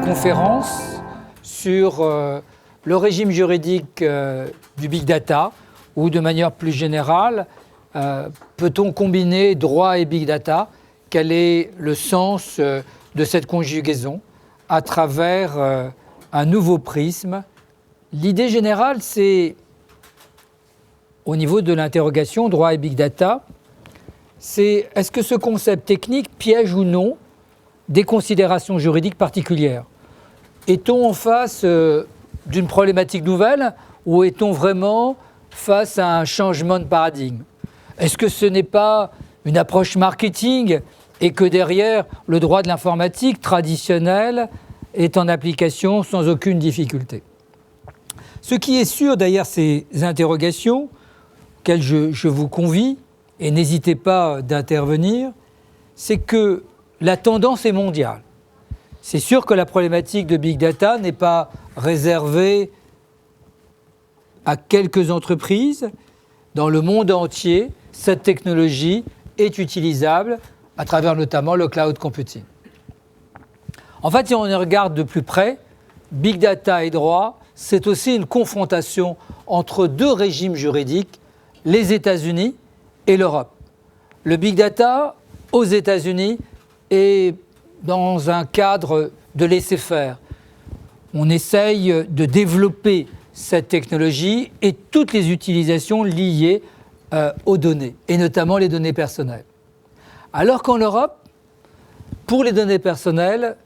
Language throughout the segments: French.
conférence sur le régime juridique du big data, ou de manière plus générale, peut-on combiner droit et big data? Quel est le sens de cette conjugaison à travers un nouveau prisme? L'idée générale, c'est, au niveau de l'interrogation droit et big data, c'est est-ce que ce concept technique piège ou non des considérations juridiques particulières? Est-on en face d'une problématique nouvelle ou est-on vraiment face à un changement de paradigme? Est-ce que ce n'est pas une approche marketing et que derrière le droit de l'informatique traditionnel est en application sans aucune difficulté? Ce qui est sûr derrière ces interrogations, auxquelles je vous convie, et n'hésitez pas d'intervenir, c'est que la tendance est mondiale. C'est sûr que la problématique de big data n'est pas réservée à quelques entreprises. Dans le monde entier, cette technologie est utilisable à travers notamment le cloud computing. En fait, si on y regarde de plus près, big data et droit, c'est aussi une confrontation entre deux régimes juridiques, les États-Unis et l'Europe. Le big data aux États-Unis est dans un cadre de laisser-faire. On essaye de développer cette technologie et toutes les utilisations liées aux données, et notamment les données personnelles. Alors qu'en Europe, pour les données personnelles,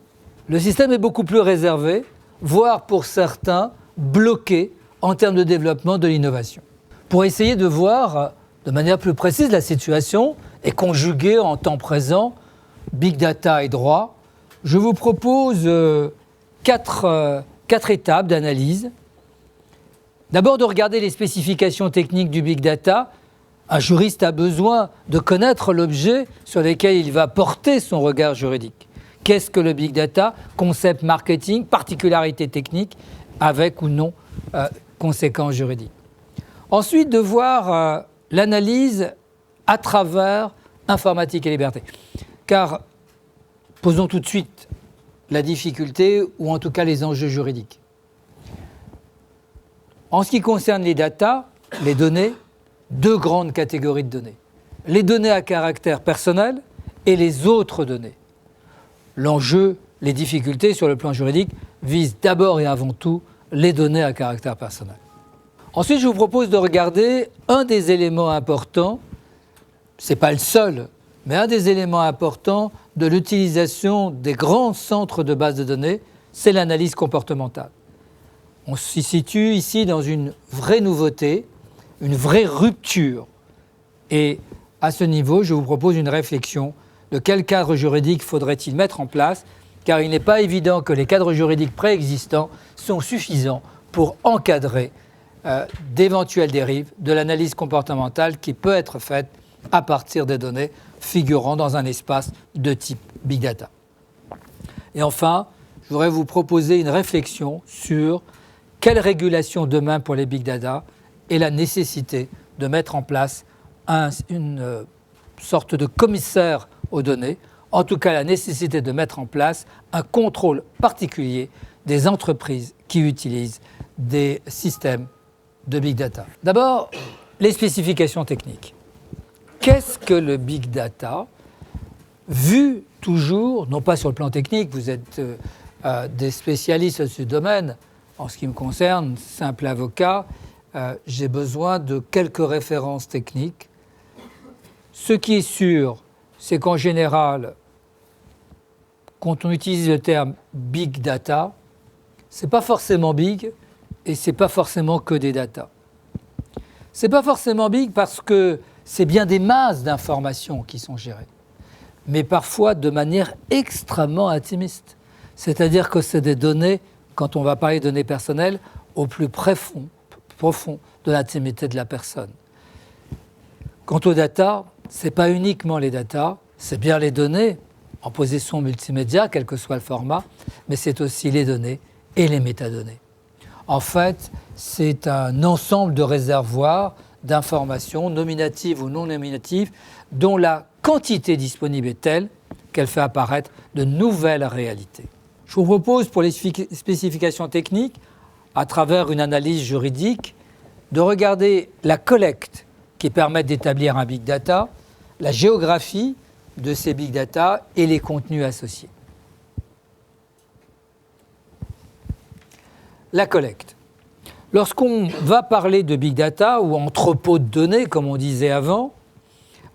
le système est beaucoup plus réservé, voire pour certains bloqué en termes de développement de l'innovation. Pour essayer de voir de manière plus précise la situation et conjuguer en temps présent big data et droit, je vous propose quatre étapes d'analyse. D'abord, de regarder les spécifications techniques du big data. Un juriste a besoin de connaître l'objet sur lequel il va porter son regard juridique. Qu'est-ce que le big data? Concept marketing, particularité technique, avec ou non conséquences juridiques. Ensuite, de voir l'analyse à travers informatique et liberté. Car, posons tout de suite la difficulté, ou en tout cas les enjeux juridiques. En ce qui concerne les data, les données, deux grandes catégories de données. Les données à caractère personnel et les autres données. L'enjeu, les difficultés sur le plan juridique visent d'abord et avant tout les données à caractère personnel. Ensuite, je vous propose de regarder un des éléments importants, ce n'est pas le seul, mais un des éléments importants de l'utilisation des grands centres de base de données, c'est l'analyse comportementale. On s'y situe ici dans une vraie nouveauté, une vraie rupture. Et à ce niveau, je vous propose une réflexion de quel cadre juridique faudrait-il mettre en place, car il n'est pas évident que les cadres juridiques préexistants sont suffisants pour encadrer d'éventuelles dérives de l'analyse comportementale qui peut être faite à partir des données figurant dans un espace de type big data. Et enfin, je voudrais vous proposer une réflexion sur quelle régulation demain pour les big data et la nécessité de mettre en place une sorte de commissaire aux données, en tout cas la nécessité de mettre en place un contrôle particulier des entreprises qui utilisent des systèmes de big data. D'abord, les spécifications techniques. Qu'est-ce que le big data, vu toujours, non pas sur le plan technique, vous êtes des spécialistes de ce domaine, en ce qui me concerne, simple avocat, j'ai besoin de quelques références techniques. Ce qui est sûr, c'est qu'en général, quand on utilise le terme big data, c'est pas forcément big et c'est pas forcément que des data. C'est pas forcément big parce que c'est bien des masses d'informations qui sont gérées, mais parfois de manière extrêmement intimiste. C'est-à-dire que c'est des données, quand on va parler de données personnelles, au plus profond de l'intimité de la personne. Quant aux data, ce n'est pas uniquement les data, c'est bien les données en possession multimédia, quel que soit le format, mais c'est aussi les données et les métadonnées. En fait, c'est un ensemble de réservoirs d'informations nominatives ou non nominatives dont la quantité disponible est telle qu'elle fait apparaître de nouvelles réalités. Je vous propose pour les spécifications techniques, à travers une analyse juridique, de regarder la collecte qui permet d'établir un big data, la géographie de ces big data et les contenus associés. La collecte. Lorsqu'on va parler de big data ou entrepôt de données, comme on disait avant,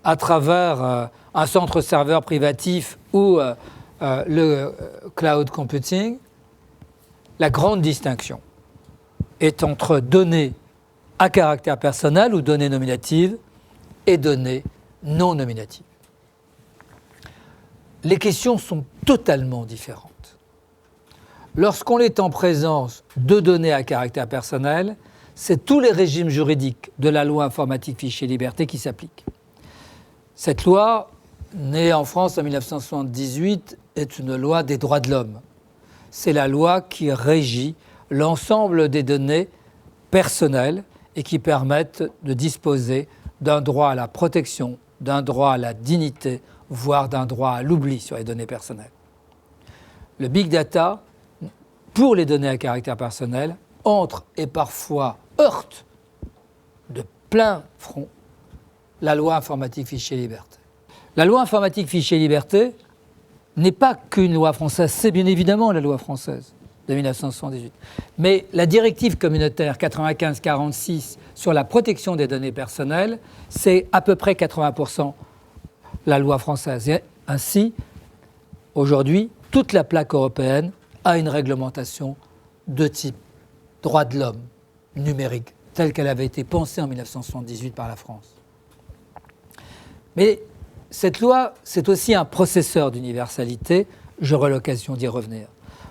à travers un centre serveur privatif ou le cloud computing, la grande distinction est entre données à caractère personnel ou données nominatives et données non nominatives. Les questions sont totalement différentes. Lorsqu'on est en présence de données à caractère personnel, c'est tous les régimes juridiques de la loi informatique fichier liberté qui s'appliquent. Cette loi, née en France en 1978, est une loi des droits de l'homme. C'est la loi qui régit l'ensemble des données personnelles et qui permettent de disposer d'un droit à la protection, d'un droit à la dignité, voire d'un droit à l'oubli sur les données personnelles. Le big data, pour les données à caractère personnel, entre et parfois heurte de plein front la loi informatique fichier liberté. La loi informatique fichier liberté n'est pas qu'une loi française, c'est bien évidemment la loi française de 1978. Mais la directive communautaire 95-46 sur la protection des données personnelles, c'est à peu près 80% la loi française. Et ainsi, aujourd'hui, toute la plaque européenne a une réglementation de type droit de l'homme numérique, telle qu'elle avait été pensée en 1978 par la France. Mais cette loi, c'est aussi un processeur d'universalité, j'aurai l'occasion d'y revenir.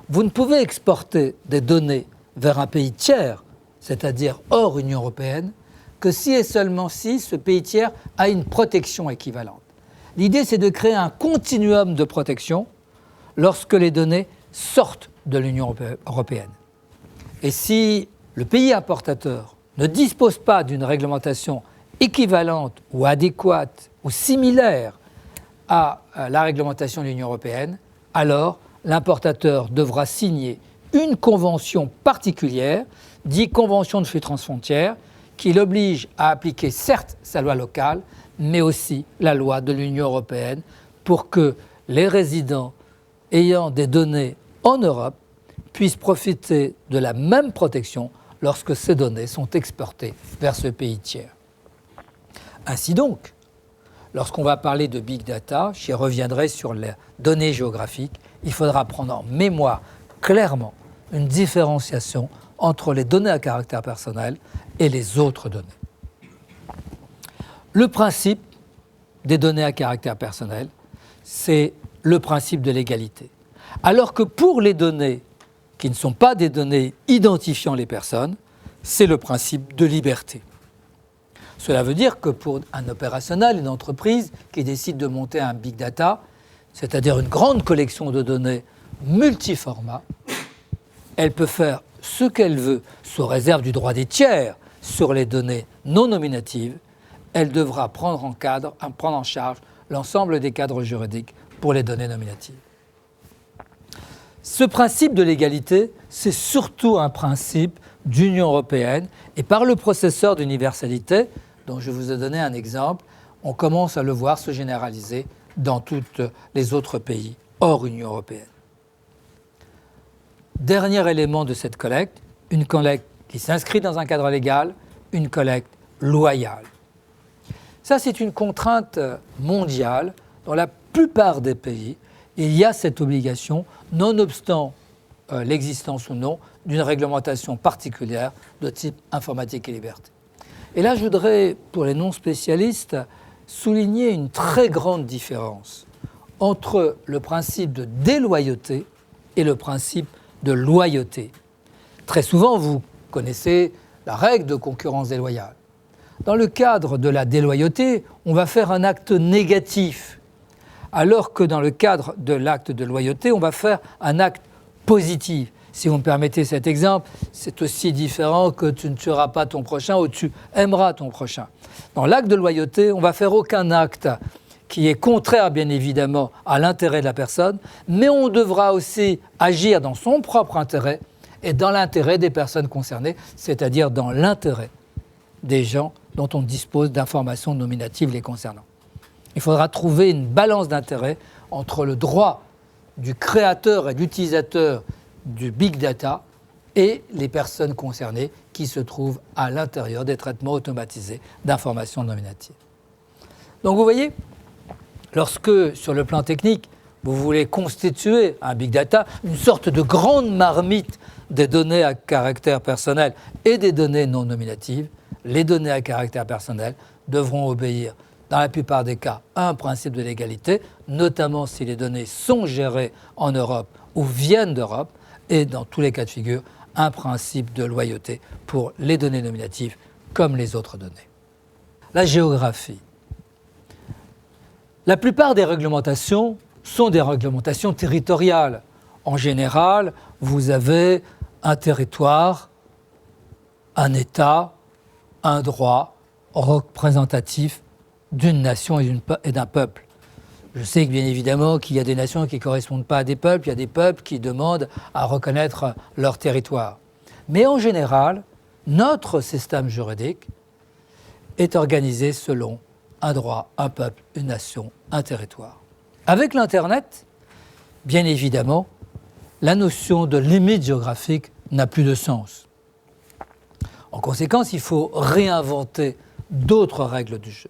Vous ne pouvez exporter des données vers un pays tiers, c'est-à-dire hors Union européenne, que si et seulement si ce pays tiers a une protection équivalente. L'idée, c'est de créer un continuum de protection lorsque les données sortent de l'Union européenne. Et si le pays importateur ne dispose pas d'une réglementation équivalente ou adéquate ou similaire à la réglementation de l'Union européenne, alors l'importateur devra signer une convention particulière, dite convention de flux transfrontières, qui l'oblige à appliquer certes sa loi locale, mais aussi la loi de l'Union européenne pour que les résidents ayant des données en Europe puissent profiter de la même protection lorsque ces données sont exportées vers ce pays tiers. Ainsi donc, lorsqu'on va parler de big data, j'y reviendrai sur les données géographiques, il faudra prendre en mémoire clairement une différenciation entre les données à caractère personnel et les autres données. Le principe des données à caractère personnel, c'est le principe de l'égalité. Alors que pour les données qui ne sont pas des données identifiant les personnes, c'est le principe de liberté. Cela veut dire que pour un opérationnel, une entreprise qui décide de monter un big data, c'est-à-dire une grande collection de données multiformat, elle peut faire ce qu'elle veut sous réserve du droit des tiers sur les données non nominatives. Elle devra prendre en charge l'ensemble des cadres juridiques pour les données nominatives. Ce principe de l'égalité, c'est surtout un principe d'Union européenne et par le processeur d'universalité, dont je vous ai donné un exemple, on commence à le voir se généraliser dans tous les autres pays hors Union européenne. Dernier élément de cette collecte, une collecte qui s'inscrit dans un cadre légal, une collecte loyale. Ça, c'est une contrainte mondiale. Dans la plupart des pays, il y a cette obligation, nonobstant l'existence ou non d'une réglementation particulière de type informatique et liberté. Et là, je voudrais, pour les non-spécialistes, souligner une très grande différence entre le principe de déloyauté et le principe de loyauté. Très souvent, vous connaissez la règle de concurrence déloyale. Dans le cadre de la déloyauté, on va faire un acte négatif, alors que dans le cadre de l'acte de loyauté, on va faire un acte positif. Si vous me permettez cet exemple, c'est aussi différent que tu ne tueras pas ton prochain ou tu aimeras ton prochain. Dans l'acte de loyauté, on ne va faire aucun acte qui est contraire bien évidemment à l'intérêt de la personne, mais on devra aussi agir dans son propre intérêt et dans l'intérêt des personnes concernées, c'est-à-dire dans l'intérêt des gens dont on dispose d'informations nominatives les concernant. Il faudra trouver une balance d'intérêt entre le droit du créateur et de l'utilisateur du big data et les personnes concernées qui se trouvent à l'intérieur des traitements automatisés d'informations nominatives. Donc vous voyez, lorsque sur le plan technique, vous voulez constituer un big data, une sorte de grande marmite des données à caractère personnel et des données non nominatives, les données à caractère personnel devront obéir, dans la plupart des cas, à un principe de légalité, notamment si les données sont gérées en Europe ou viennent d'Europe, et dans tous les cas de figure, un principe de loyauté pour les données nominatives comme les autres données. La géographie. La plupart des réglementations sont des réglementations territoriales. En général, vous avez un territoire, un État, un droit représentatif d'une nation et d'un peuple. Je sais que bien évidemment qu'il y a des nations qui ne correspondent pas à des peuples, il y a des peuples qui demandent à reconnaître leur territoire. Mais en général, notre système juridique est organisé selon un droit, un peuple, une nation, un territoire. Avec l'Internet, bien évidemment, la notion de limite géographique n'a plus de sens. En conséquence, il faut réinventer d'autres règles du jeu.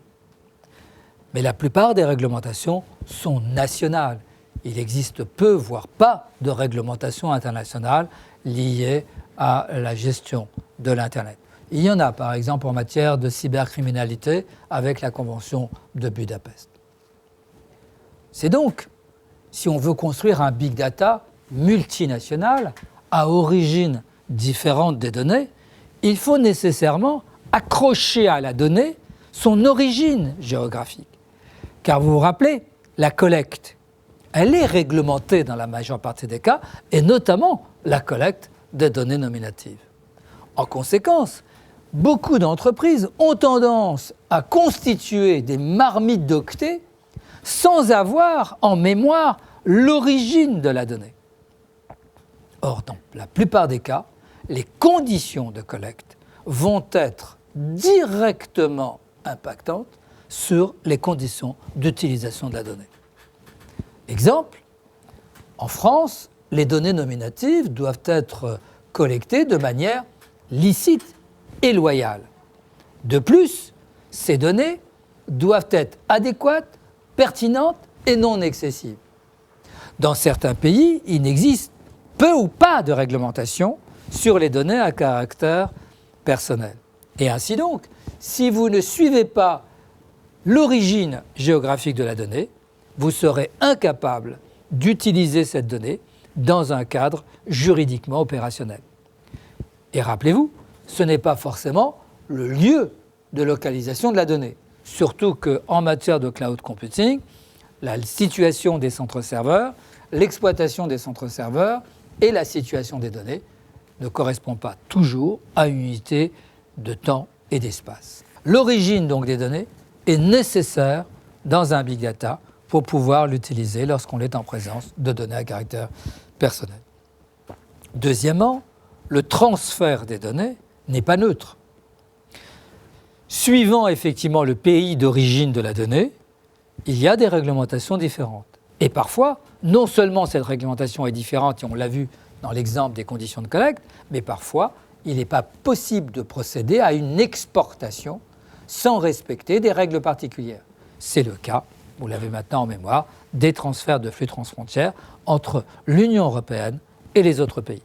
Mais la plupart des réglementations sont nationales. Il existe peu, voire pas, de réglementations internationales liées à la gestion de l'Internet. Il y en a, par exemple, en matière de cybercriminalité avec la Convention de Budapest. C'est donc, si on veut construire un big data multinational à origine différente des données, il faut nécessairement accrocher à la donnée son origine géographique. Car vous vous rappelez, la collecte, elle est réglementée dans la majeure partie des cas, et notamment la collecte des données nominatives. En conséquence, beaucoup d'entreprises ont tendance à constituer des marmites d'octets sans avoir en mémoire l'origine de la donnée. Or, dans la plupart des cas, les conditions de collecte vont être directement impactantes sur les conditions d'utilisation de la donnée. Exemple, en France, les données nominatives doivent être collectées de manière licite et loyale. De plus, ces données doivent être adéquates, pertinentes et non excessives. Dans certains pays, il n'existe peu ou pas de réglementation sur les données à caractère personnel. Et ainsi donc, si vous ne suivez pas l'origine géographique de la donnée, vous serez incapable d'utiliser cette donnée dans un cadre juridiquement opérationnel. Et rappelez-vous, ce n'est pas forcément le lieu de localisation de la donnée. Surtout qu'en matière de cloud computing, la situation des centres serveurs, l'exploitation des centres serveurs et la situation des données ne correspondent pas toujours à une unité de temps et d'espace. L'origine donc des données est nécessaire dans un big data pour pouvoir l'utiliser lorsqu'on est en présence de données à caractère personnel. Deuxièmement, le transfert des données n'est pas neutre. Suivant effectivement le pays d'origine de la donnée, il y a des réglementations différentes. Et parfois, non seulement cette réglementation est différente, et on l'a vu dans l'exemple des conditions de collecte, mais parfois, il n'est pas possible de procéder à une exportation sans respecter des règles particulières. C'est le cas, vous l'avez maintenant en mémoire, des transferts de flux transfrontières entre l'Union européenne et les autres pays.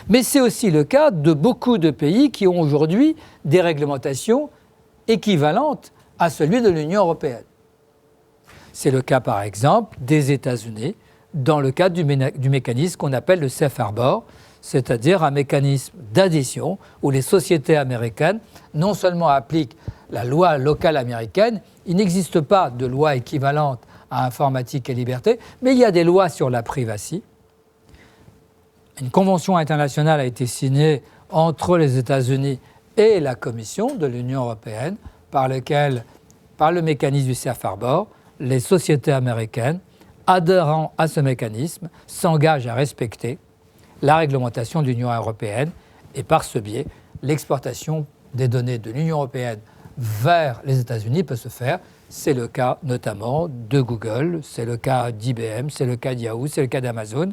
Mais c'est aussi le cas de beaucoup de pays qui ont aujourd'hui des réglementations équivalentes à celui de l'Union européenne. C'est le cas par exemple des États-Unis dans le cadre du mécanisme qu'on appelle le Safe Harbor, c'est-à-dire un mécanisme d'adhésion où les sociétés américaines non seulement appliquent la loi locale américaine, il n'existe pas de loi équivalente à informatique et liberté, mais il y a des lois sur la privacy. Une convention internationale a été signée entre les États-Unis et la Commission de l'Union européenne par le mécanisme du Safe Harbor, les sociétés américaines, adhérant à ce mécanisme, s'engagent à respecter la réglementation de l'Union européenne et par ce biais, l'exportation des données de l'Union européenne vers les États-Unis peut se faire. C'est le cas notamment de Google, c'est le cas d'IBM, c'est le cas d'Yahoo, c'est le cas d'Amazon.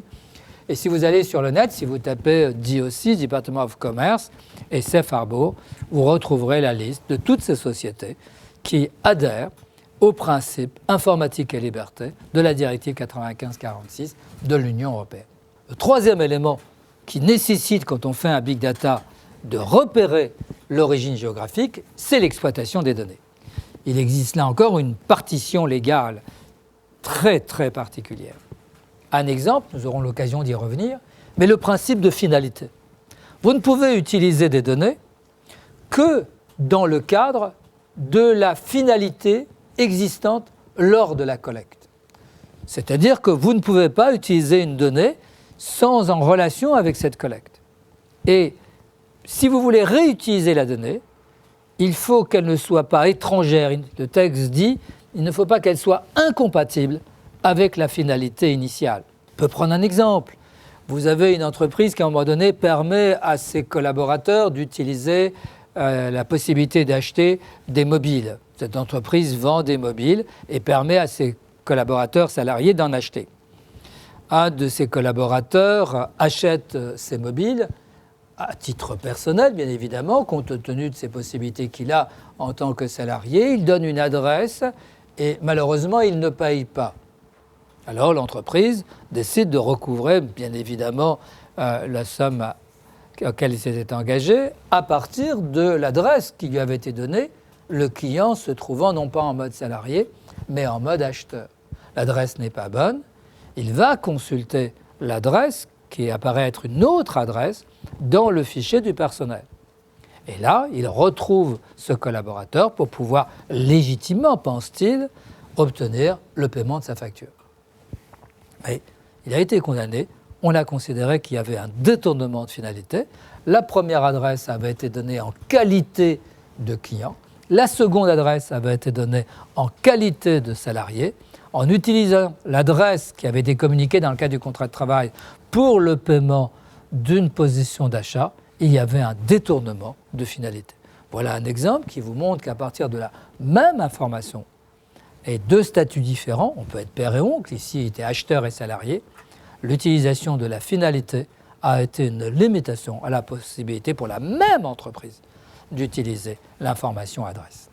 Et si vous allez sur le net, si vous tapez DOC, Department of Commerce, et Safe Harbor, vous retrouverez la liste de toutes ces sociétés qui adhèrent aux principes informatique et liberté de la directive 95/46 de l'Union européenne. Le troisième élément qui nécessite, quand on fait un big data, de repérer l'origine géographique, c'est l'exploitation des données. Il existe là encore une partition légale très très particulière. Un exemple, nous aurons l'occasion d'y revenir, mais le principe de finalité. Vous ne pouvez utiliser des données que dans le cadre de la finalité existante lors de la collecte. C'est-à-dire que vous ne pouvez pas utiliser une donnée sans en relation avec cette collecte. Et si vous voulez réutiliser la donnée, il faut qu'elle ne soit pas étrangère. Le texte dit qu'il ne faut pas qu'elle soit incompatible avec la finalité initiale. On peut prendre un exemple. Vous avez une entreprise qui, à un moment donné, permet à ses collaborateurs d'utiliser la possibilité d'acheter des mobiles. Cette entreprise vend des mobiles et permet à ses collaborateurs salariés d'en acheter. Un de ses collaborateurs achète ces mobiles à titre personnel, bien évidemment, compte tenu de ses possibilités qu'il a en tant que salarié. Il donne une adresse et malheureusement, il ne paye pas. Alors l'entreprise décide de recouvrer, bien évidemment, la somme à laquelle il s'était engagé à partir de l'adresse qui lui avait été donnée, le client se trouvant non pas en mode salarié, mais en mode acheteur. L'adresse n'est pas bonne, il va consulter l'adresse qui apparaît être une autre adresse dans le fichier du personnel. Et là, il retrouve ce collaborateur pour pouvoir légitimement, pense-t-il, obtenir le paiement de sa facture. Mais il a été condamné, on a considéré qu'il y avait un détournement de finalité. La première adresse avait été donnée en qualité de client, la seconde adresse avait été donnée en qualité de salarié. En utilisant l'adresse qui avait été communiquée dans le cadre du contrat de travail pour le paiement d'une position d'achat, il y avait un détournement de finalité. Voilà un exemple qui vous montre qu'à partir de la même information et deux statuts différents, on peut être père et oncle, ici il était acheteur et salarié, l'utilisation de la finalité a été une limitation à la possibilité pour la même entreprise d'utiliser l'information adresse.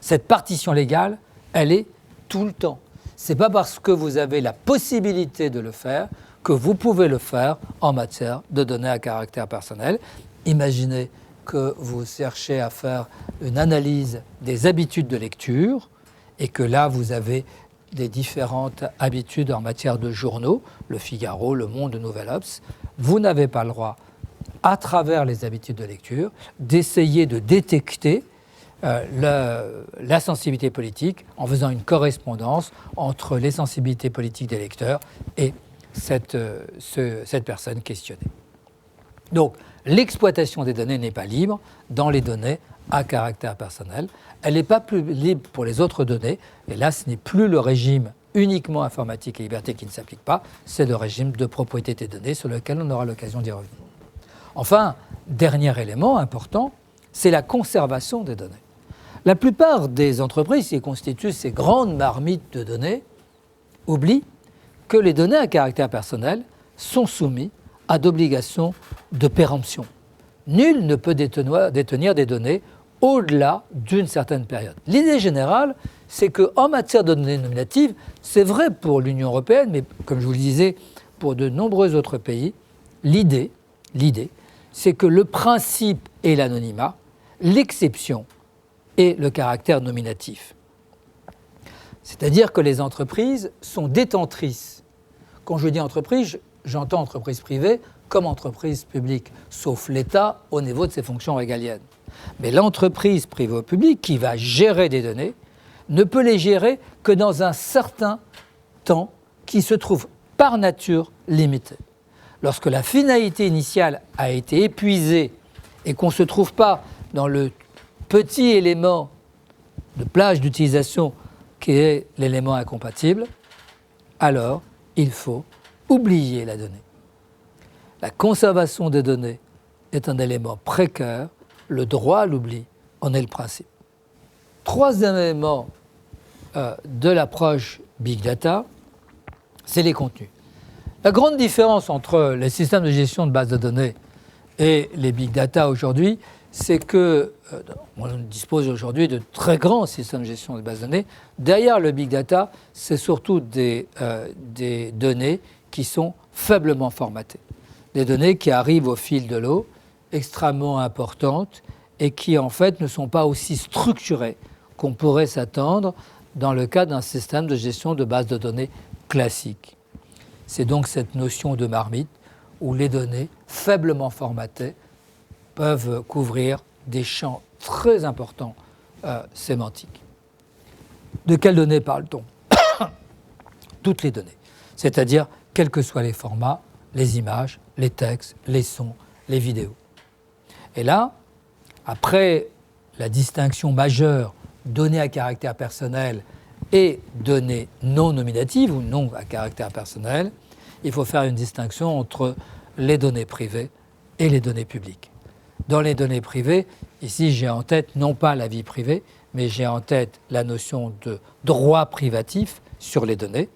Cette partition légale, elle est tout le temps. Ce n'est pas parce que vous avez la possibilité de le faire que vous pouvez le faire en matière de données à caractère personnel. Imaginez que vous cherchez à faire une analyse des habitudes de lecture et que là, vous avez des différentes habitudes en matière de journaux, Le Figaro, Le Monde, Le Nouvel Obs. Vous n'avez pas le droit, à travers les habitudes de lecture, d'essayer de détecter la sensibilité politique en faisant une correspondance entre les sensibilités politiques des lecteurs et cette personne questionnée. Donc, l'exploitation des données n'est pas libre dans les données à caractère personnel. Elle n'est pas plus libre pour les autres données. Et là, ce n'est plus le régime uniquement informatique et liberté qui ne s'applique pas, c'est le régime de propriété des données sur lequel on aura l'occasion d'y revenir. Enfin, dernier élément important, c'est la conservation des données. La plupart des entreprises qui constituent ces grandes marmites de données oublient que les données à caractère personnel sont soumises à d'obligations de péremption. Nul ne peut détenir des données au-delà d'une certaine période. L'idée générale, c'est qu'en matière de données nominatives, c'est vrai pour l'Union européenne, mais comme je vous le disais, pour de nombreux autres pays, l'idée, c'est que le principe est l'anonymat, l'exception est le caractère nominatif. C'est-à-dire que les entreprises sont détentrices. Quand je dis entreprise, j'entends entreprise privée comme entreprise publique, sauf l'État au niveau de ses fonctions régaliennes. Mais l'entreprise privée ou publique qui va gérer des données ne peut les gérer que dans un certain temps qui se trouve par nature limité. Lorsque la finalité initiale a été épuisée et qu'on ne se trouve pas dans le petit élément de plage d'utilisation qui est l'élément incompatible, alors il faut oublier la donnée. La conservation des données est un élément précaire, le droit à l'oubli en est le principe. Troisième élément de l'approche Big Data, c'est les contenus. La grande différence entre les systèmes de gestion de bases de données et les Big Data aujourd'hui, c'est que on dispose aujourd'hui de très grands systèmes de gestion de bases de données. Derrière le Big Data, c'est surtout des données qui sont faiblement formatées. Des données qui arrivent au fil de l'eau, extrêmement importantes, et qui en fait ne sont pas aussi structurées qu'on pourrait s'attendre dans le cas d'un système de gestion de bases de données classique. C'est donc cette notion de marmite où les données faiblement formatées peuvent couvrir des champs très importants sémantiques. De quelles données parle-t-on? Toutes les données, c'est-à-dire quels que soient les formats, les images, les textes, les sons, les vidéos. Et là, après la distinction majeure données à caractère personnel et données non nominatives ou non à caractère personnel, il faut faire une distinction entre les données privées et les données publiques. Dans les données privées, ici j'ai en tête non pas la vie privée, mais j'ai en tête la notion de droit privatif sur les données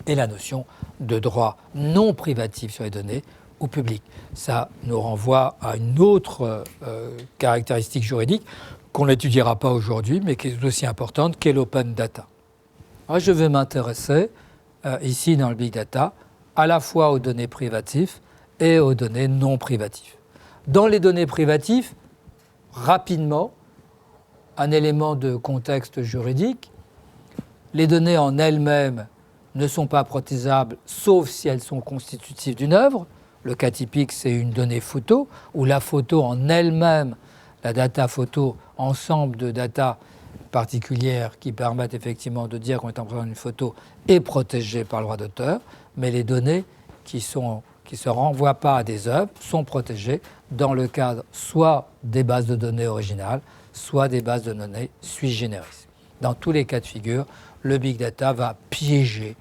et la notion de droit non privatif sur les données ou public. Ça nous renvoie à une autre caractéristique juridique qu'on n'étudiera pas aujourd'hui, mais qui est aussi importante, qui est l'open data. Alors, je vais m'intéresser ici dans le big data à la fois aux données privatives et aux données non privatives. Dans les données privatives, rapidement, un élément de contexte juridique, les données en elles-mêmes ne sont pas protégeables sauf si elles sont constitutives d'une œuvre. Le cas typique, c'est une donnée photo, où la photo en elle-même, la data photo, ensemble de data particulières qui permettent effectivement de dire qu'on est en présence d'une photo, est protégée par le droit d'auteur, mais les données qui ne se renvoient pas à des œuvres sont protégées dans le cadre soit des bases de données originales, soit des bases de données sui generis. Dans tous les cas de figure, le big data va piéger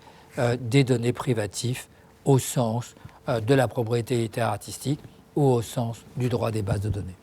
des données privatives au sens de la propriété littéraire artistique ou au sens du droit des bases de données.